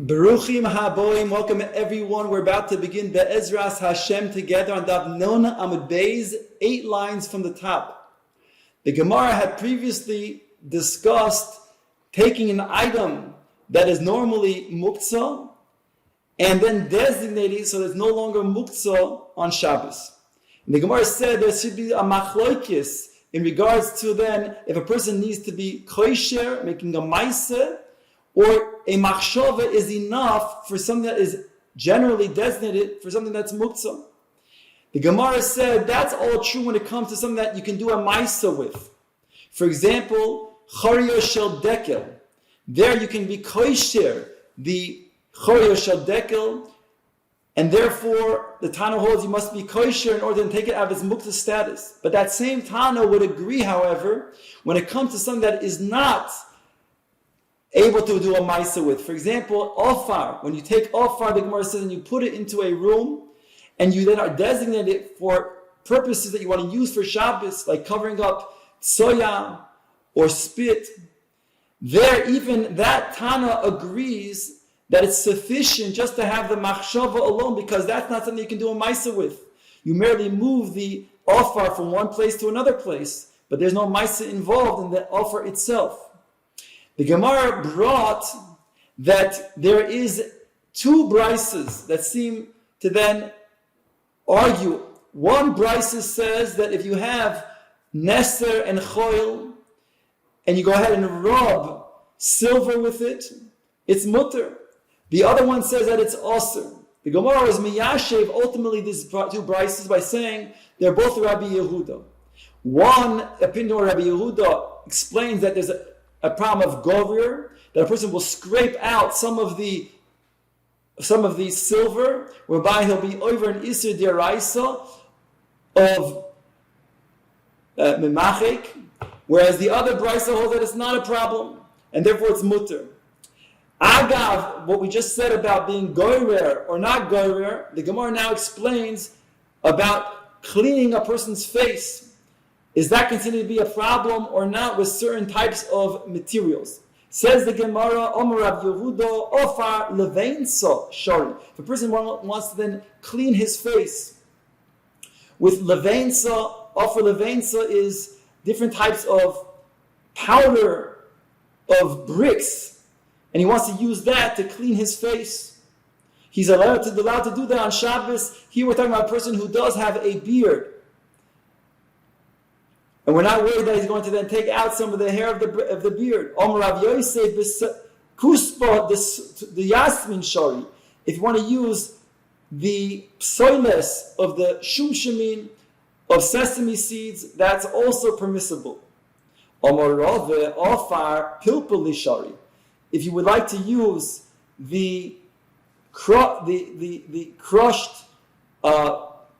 Baruchim haboim, welcome everyone. We're about to begin Be'ezras Hashem together on Daf Nona Amud Beis, 8 lines from the top. The Gemara had previously discussed taking an item that is normally muktzah and then designating so there's no longer muktzah on Shabbos. And the Gemara said there should be a machloikis in regards to then if a person needs to be kosher, making a maaseh, or a machshava is enough for something that is generally designated for something that's muktzah. The Gemara said that's all true when it comes to something that you can do a maaseh with. For example, choryo shel dekel. There you can be kosher, the choryo shel dekel, and therefore the Tana holds you must be kosher in order to take it out of its muktzah status. But that same Tana would agree, however, when it comes to something that is not able to do a maaseh with. For example, ofar. When you take ofar, the Gemara says, and you put it into a room, and you then are designated it for purposes that you want to use for Shabbos, like covering up tsoya or spit. There, even that Tana agrees that it's sufficient just to have the machshava alone, because that's not something you can do a maaseh with. You merely move the ofar from one place to another place, but there's no maaseh involved in the ofar itself. The Gemara brought that there is 2 brises that seem to then argue. One brisa says that if you have neser and choil, and you go ahead and rub silver with it, it's mutter. The other one says that it's aser. The Gemara was miyashev ultimately these 2 brises by saying they're both Rabbi Yehuda. One opinion of Rabbi Yehuda explains that there's a problem of govir, that a person will scrape out some of the silver, whereby he'll be over an isur deraisa of memachek, whereas the other brisa holds that it's not a problem, and therefore it's mutter. Agav, what we just said about being gorer or not gorer, the Gemara now explains about cleaning a person's face. Is that considered to be a problem or not with certain types of materials? Says the Gemara, Omer Rav Yehuda, Ofar Leveinsa Shari. If a person wants to then clean his face with Leveinsa, Ofar Leveinsa is different types of powder of bricks, and he wants to use that to clean his face. He's allowed to do that on Shabbos. Here we're talking about a person who does have a beard. And we're not worried that he's going to then take out some of the hair of the beard. Rav Yosef kuspa the yasmin shari. If you want to use the psoiles of the shumshamin of sesame seeds, that's also permissible. Rove ofar pilpuli shari. If you would like to use the crushed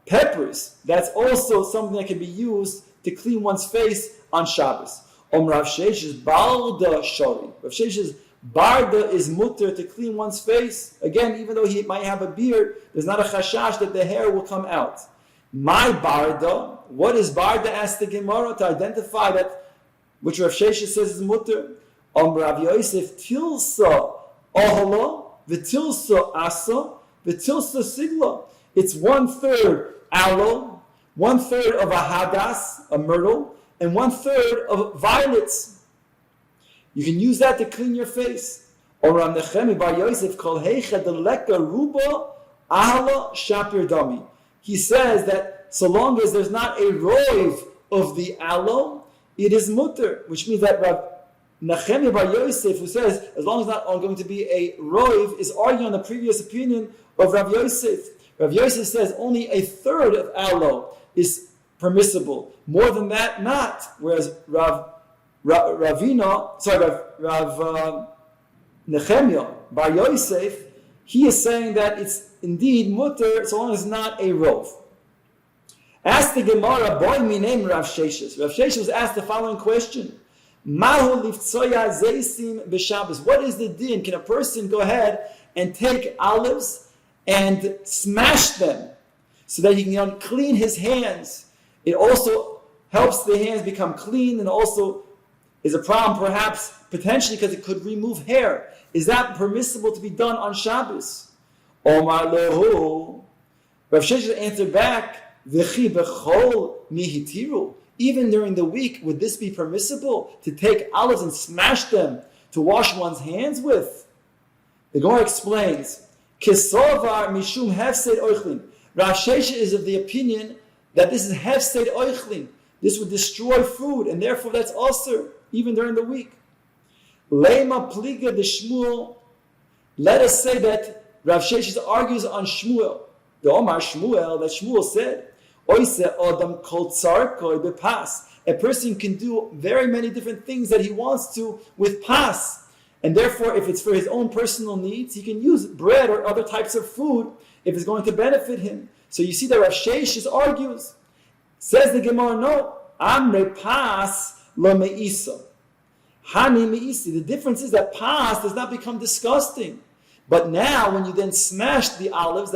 peppers, that's also something that can be used to clean one's face on Shabbos. Rav Shesh's barda shari. Rav Shesh's barda is mutter to clean one's face. Again, even though he might have a beard, there's not a chashash that the hair will come out. My barda, what is barda? Asked the Gemara to identify that, which Rav Shesh says is mutter. Rav Yosef tilsa ohala, v'tilsa asa, v'tilsa sigla. It's 1/3 aloe, 1/3 of a hadas, a myrtle, and 1/3 of violets. You can use that to clean your face. Or on Nechemi bar Yosef kol heicha deleka ruba ahala shapir dami. He says that so long as there's not a roiv of the aloe, it is mutter, which means that Rav Nechemi bar Yosef, who says as long as not going to be a roiv, is arguing on the previous opinion of Rav Yosef. Rav Yosef says only 1/3 of aloe is permissible. More than that, not. Whereas Rav Nechemia bar Yosef, he is saying that it's indeed mutter so long as it's not a rov. Ask the Gemara, boy me name Rav Sheshes. Rav Sheshes was asked the following question: Mahu liftsoya zeisim b'Shabbos. What is the din? Can a person go ahead and take olives and smash them so that he can clean his hands? It also helps the hands become clean, and also is a problem perhaps potentially because it could remove hair. Is that permissible to be done on Shabbos? Omar lehu. Rav Sheshet answered back, V'chi b'chol mihitiru. Even during the week, would this be permissible to take olives and smash them to wash one's hands with? The Gemara explains, Kisovar mishum hefsed oichlin. Rav Sheshet is of the opinion that this is hefsed oichlin. This would destroy food, and therefore that's also even during the week. Lema pliga de Shmuel. Let us say that Rav Sheshet argues on Shmuel. The Omar Shmuel, that Shmuel said, Oise Adam kol tsar koi bepas. A person can do very many different things that he wants to with pas. And therefore, if it's for his own personal needs, he can use bread or other types of food if it's going to benefit him. So you see that Rav Sheshet argues. Says the Gemara, no, Amre pas lo meisa. Hani meisi. The difference is that pas does not become disgusting. But now, when you then smash the olives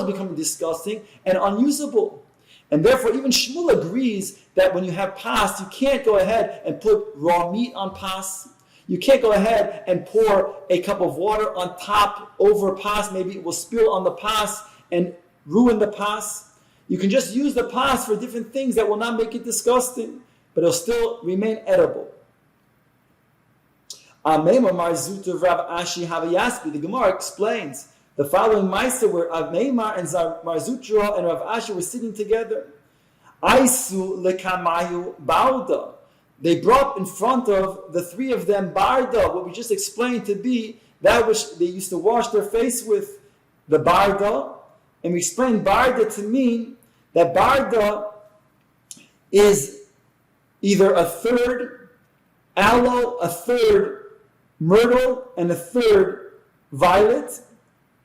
become disgusting and unusable. And therefore, even Shmuel agrees that when you have pas, you can't go ahead and put raw meat on pas. You can't go ahead and pour a cup of water on top over pas. Maybe it will spill on the pas and ruin the pas. You can just use the pas for different things that will not make it disgusting, but it'll still remain edible. The Gemara explains the following Maisa where Avmeimar and Mar Zutra and Rav Ashi were sitting together. Aisu lekamayu bauda. They brought in front of the three of them barda, what we just explained to be that which they used to wash their face with, the barda. And we explained barda to mean that barda is either a third aloe, a third myrtle, and a third violet,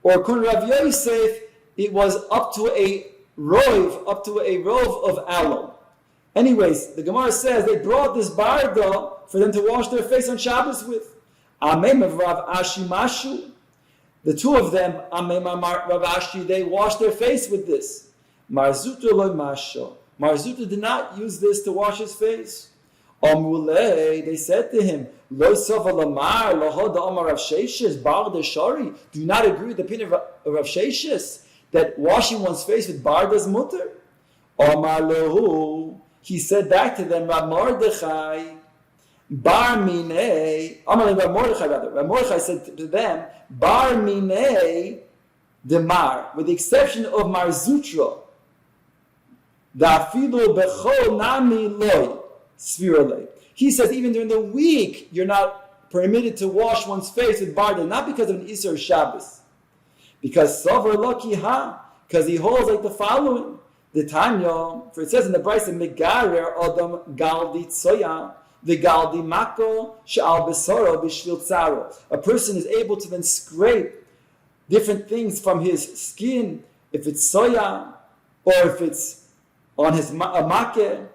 or according to Rav Yosef, it was up to a rove of aloe. Anyways, the Gemara says they brought this barda for them to wash their face on Shabbos with. Amem of Rav Ashi Mashu. The two of them, Amem Rav Ashi, they washed their face with this. Mar Zutra lo masho. Mar Zutra did not use this to wash his face. Amule, they said to him, Lo sova lamar lahoda Amar Rav Sheshes barda shari. Do you not agree with the opinion of Rav Sheshes that washing one's face with barda is mutter? Amar lohu. He said back to them, Rav Mordechai, bar minei. Amar Rav Mordechai rather. Rav Mordechai said to them, bar minei demar, with the exception of Mar Zutra. Dafidu bechol nami loy. He says even during the week you're not permitted to wash one's face with barda, not because of an Isser Shabbos, because Sover Loki Ha, because he holds like the following: the Tanya, for it says in the Brisa, Megarer Adam Galdi Tsoya, the Galdi Mako Sha'al Besoro Bishvil Tzaro. A person is able to then scrape different things from his skin, if it's soya or if it's on his makeh.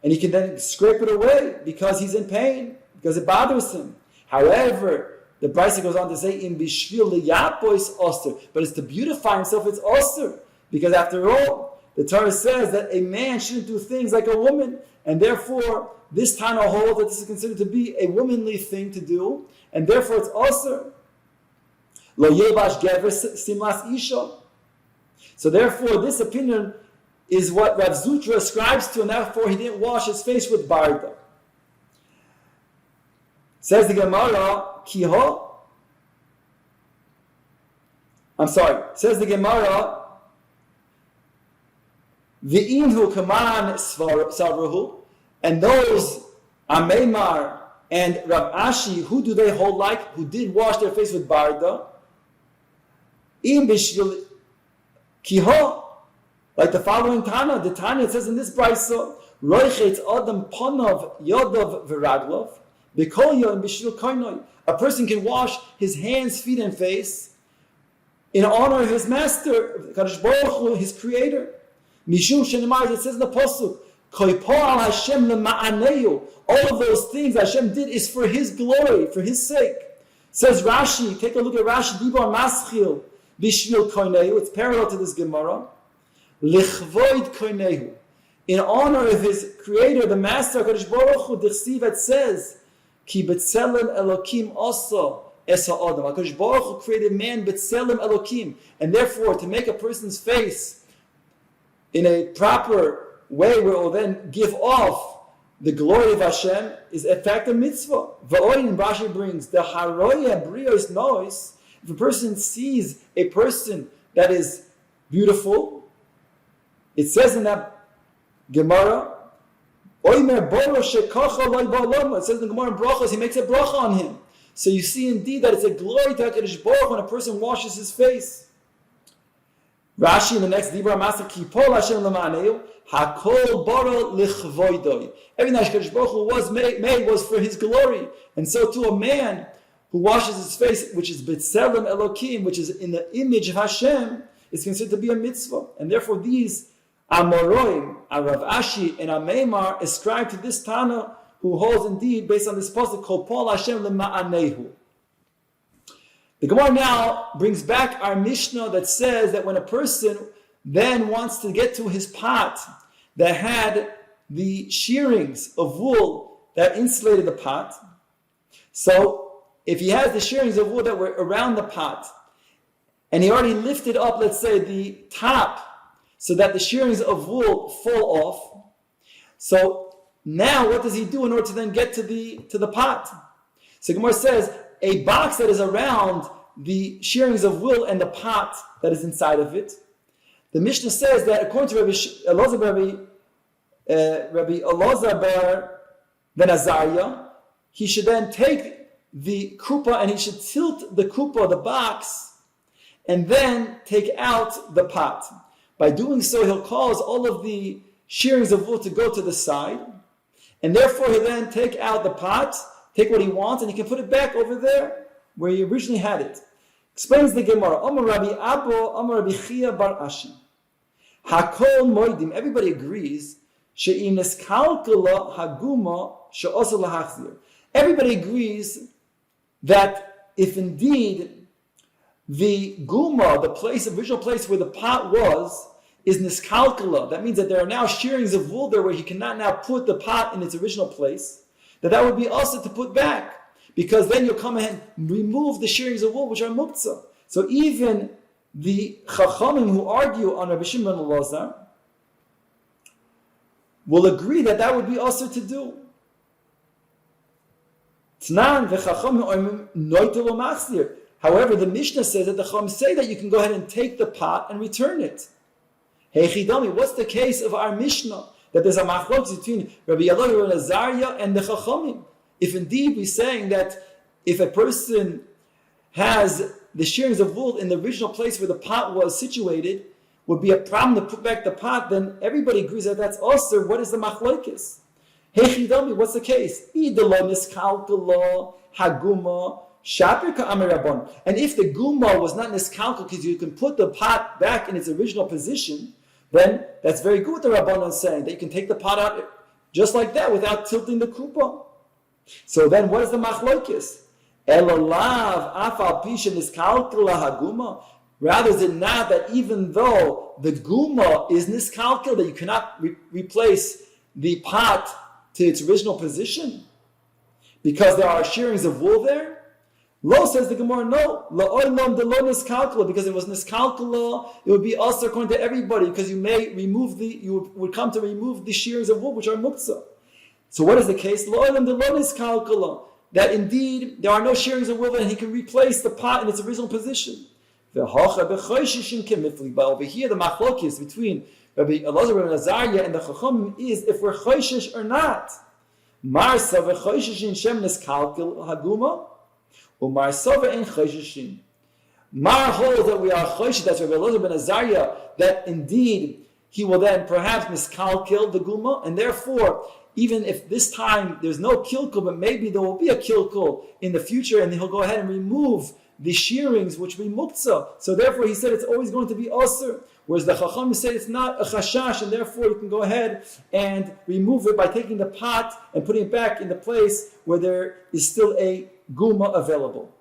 And he can then scrape it away because he's in pain, because it bothers him. However, the Brisa goes on to say, "In bishvil liyapo is oster," but it's to beautify himself. It's oster because, after all, the Torah says that a man shouldn't do things like a woman, and therefore, this Tana holds that this is considered to be a womanly thing to do, and therefore it's oster. Lo yevash gever simlas isha. So therefore, this opinion is what Rav Zutra ascribes to, and therefore he didn't wash his face with barda. Says the Gemara, says the Gemara, V'inhu kaman savruhu, and those Ameimar and Rav Ashi, who do they hold like? Who did wash their face with barda? Im bishvil kiho. Like the following Tana, the Tana, it says in this Brisa, Roichetz Adam Ponov Yodov V'Raglov B'Kol Yom B'Shvil Koinoi. A person can wash his hands, feet, and face in honor of his master, Kadosh Baruch Hu, his creator. Mishum Shenimar, it says in the Pasuk, Koipo al Hashem lema'aneyu. All of those things Hashem did is for His glory, for His sake. Says Rashi, take a look at Rashi, Dibar Maschil B'Shvil Koinoi. It's parallel to this Gemara. Lichvoid koinehu. in honor of his creator, the master HaKadosh Baruch Hu, Dirshu, that says, Ki b'tzelem Elokim also es ha'adam. HaKadosh Baruch Hu created man b'tzelem Elokim. And therefore, to make a person's face in a proper way where it will then give off the glory of Hashem is in fact a mitzvah. Va'oin, Rashi brings, the haroya brios nois, if a person sees a person that is beautiful, it says in that Gemara, it says in the Gemara in Brachos, he makes a bracha on him. So you see indeed that it's a glory to HaKadosh Baruch Hu when a person washes his face. Rashi in the next Dibra Master, Kipol Hashem l'ma'aneu, Hakol bara lichvoidoi. Everything that HaKadosh Baruch Hu was made was for his glory. And so to a man who washes his face, which is B'tzelem Elokim, which is in the image of Hashem, is considered to be a mitzvah. And therefore these Amoroim, Rav Ashi, and Ameimar ascribe to this Tana, who holds indeed, based on this pasuk, Kol Pol Hashem l'ma'anehu. The Gemara now brings back our Mishnah that says that when a person then wants to get to his pot that had the shearings of wool that insulated the pot, so if he has the shearings of wool that were around the pot, and he already lifted up, let's say, the top, so that the shearings of wool fall off, so now what does he do in order to then get to the pot? So Gemara says, a box that is around the shearings of wool and the pot that is inside of it. The Mishnah says that according to Rabbi Elazar ben Azariah, he should then take the kupa and he should tilt the kupa, the box, and then take out the pot. By doing so, he'll cause all of the shearings of wool to go to the side, and therefore he'll then take out the pot, take what he wants, and he can put it back over there where he originally had it. Explains the Gemara, Amar Rabbi Abo, Amar Rabbi Chia bar Ashi. Hakol moidim, everybody agrees, she'im neskalkala haguma she'osa lahachzir. Everybody agrees that if indeed the guma, the original place where the pot was, is niskalkala, that means that there are now shearings of wool there where he cannot now put the pot in its original place, that would be also to put back, because then you'll come and remove the shearings of wool which are muktzah. So even the chachamim who argue on Rabbi Shimon ben Elazar will agree that would be also to do. However, the Mishnah says that the Chacham say that you can go ahead and take the pot and return it. Hey Chidami, what's the case of our Mishnah? That there's a machlokes between Rabbi Elazar ben Azariah and the Chachamim. If indeed we're saying that if a person has the shearings of wool in the original place where the pot was situated, would be a problem to put back the pot, then everybody agrees that that's also, what is the machlokes? Hey Chidami, what's the case? And if the guma was not niskalkal because you can put the pot back in its original position, then that's very good what the Rabbanan saying, that you can take the pot out just like that without tilting the kupa. So then what is the machlokes? Elolav afal pisha niskalkal haguma. Rather is it not that even though the guma is niskalkal, that you cannot replace the pot to its original position because there are shearings of wool there? Lo, says the Gemara, no. La'olam de lo niskalkala, because it was niskalkala, it would be also according to everybody, because you would come to remove the shearings of wool which are muktzah. So what is the case? La'olam de lo niskalkala, that indeed there are no shearings of wool and he can replace the pot in its original position. But over here the machlokes between Rabbi Elazar ben Azariah and the Chachamim is if we're choishish or not. Marsa v'choishishin shem niskalkal haguma, or Marsova in choishishin. Mar holds that we are choishish, that's Rabbi Elazar ben Azariah, that indeed he will then perhaps miskalkil the guma, and therefore even if this time there's no kilkul, but maybe there will be a kilkul in the future, and he'll go ahead and remove the shearings which be muktzah. So therefore he said it's always going to be asur. Whereas the Chacham said it's not a chashash, and therefore you can go ahead and remove it by taking the pot and putting it back in the place where there is still a guma available.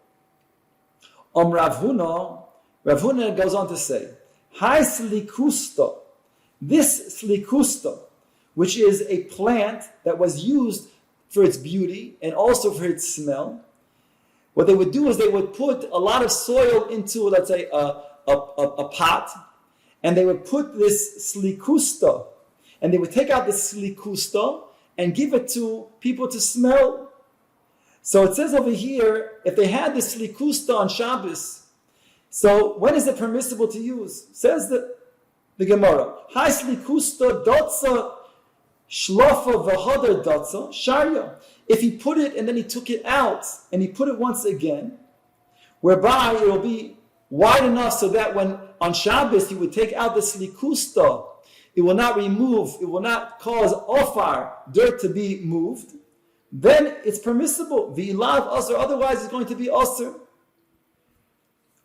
Rav Huna goes on to say, Hai slikusta, this slikusta, which is a plant that was used for its beauty and also for its smell, what they would do is they would put a lot of soil into, let's say, a pot, and they would put this slikusta, and they would take out the slikusta and give it to people to smell. So it says over here, if they had the slikusta on Shabbos, so when is it permissible to use? Says the Gemara, Hai slikusta dotza shlofa v'hodar dotza sharya. If he put it and then he took it out and he put it once again, whereby it will be wide enough so that when on Shabbos he would take out the slikusta, it will not cause ofar, dirt, to be moved, then it's permissible. V'ilav asr, otherwise it's going to be asr.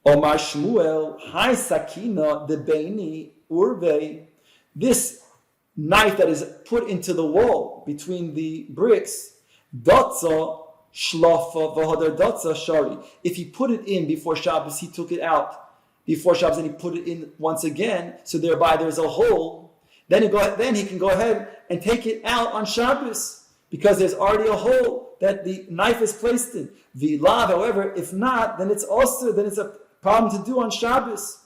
Omar Shmuel, Hai sakina debeini urvei. This knife that is put into the wall between the bricks, Dotza shlofa v'hodar dotza shari. If he put it in before Shabbos, he took it out before Shabbos and he put it in once again, so thereby there's a hole. Then he can go ahead and take it out on Shabbos because there's already a hole that the knife is placed in. V'ilav, however, if not, then it's also a problem to do on Shabbos.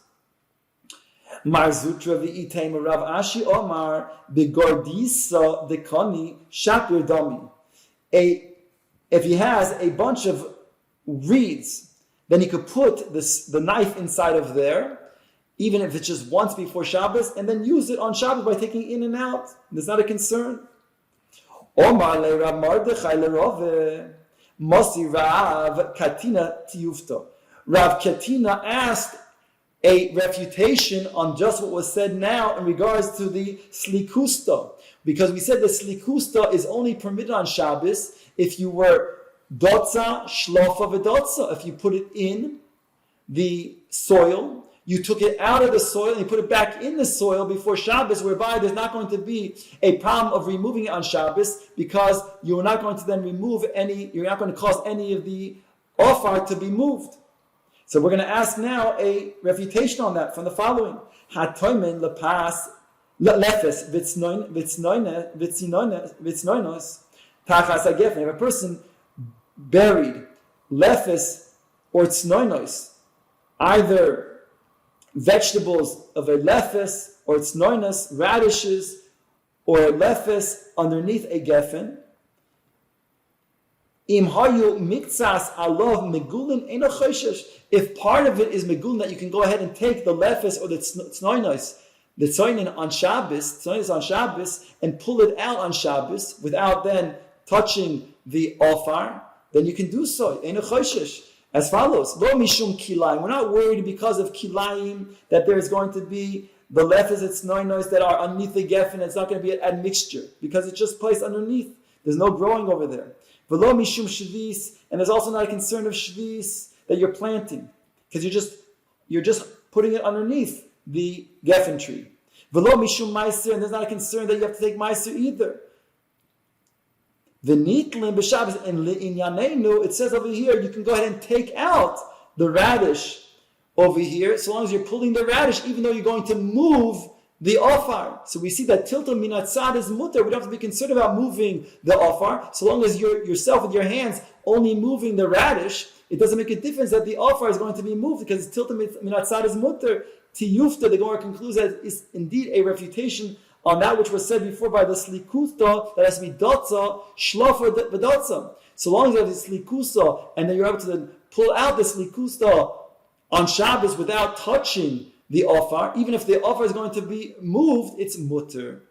Mar Zutra v'itay Rav Ashi Omar begordisa dekani shapir dami. If he has a bunch of reeds, then he could put the knife inside of there, even if it's just once before Shabbos, and then use it on Shabbos by taking it in and out. There's not a concern. Omar le Rav Mordechai le Rove Mosi Rav Katina Tiyufta. Rav Katina asked a refutation on just what was said now in regards to the slikusta, because we said the slikusta is only permitted on Shabbos if you were dotza, shlofa v'dotza. If you put it in the soil, you took it out of the soil and you put it back in the soil before Shabbos, whereby there's not going to be a problem of removing it on Shabbos, because you're not going to then you're not going to cause any of the ofar to be moved. So we're going to ask now a refutation on that from the following. Hatoimen lepas lefes vitznoinos tachas hagefen. If a person buried lefes or tznoinos, either vegetables of a lefes or tznoinos, radishes, or a lefes underneath a gefen, if part of it is megulin, that you can go ahead and take the lefes or the tznoinos, the tzoinin on Shabbos, and pull it out on Shabbos without then touching the ofar, then you can do so. As follows: Lo mishum kilayim. We're not worried because of kilayim that there is going to be the lefes and tznoinos that are underneath the gefen. It's not going to be an admixture because it's just placed underneath. There's no growing over there. V'lo mishum shvis, and there's also not a concern of shvis that you're planting, because you're just putting it underneath the geffen tree. V'lo mishum meiser, and there's not a concern that you have to take meiser either. V'nitlim b'Shabbos, and le'inyanenu, it says over here you can go ahead and take out the radish over here, so long as you're pulling the radish, even though you're going to move the ofar. So we see that tilta minatzad is mutter. We don't have to be concerned about moving the ofar. So long as you're yourself with your hands only moving the radish, it doesn't make a difference that the ofar is going to be moved, because tilta minatzad is mutter. Tiyufta, the Gemara concludes that is indeed a refutation on that which was said before by the slikusta, that has to be dotza, shlofa v'dotza. So long as you have the slikusta, and then you're able to then pull out the slikusta on Shabbos without touching the ofar, even if the ofar is going to be moved, it's mutter.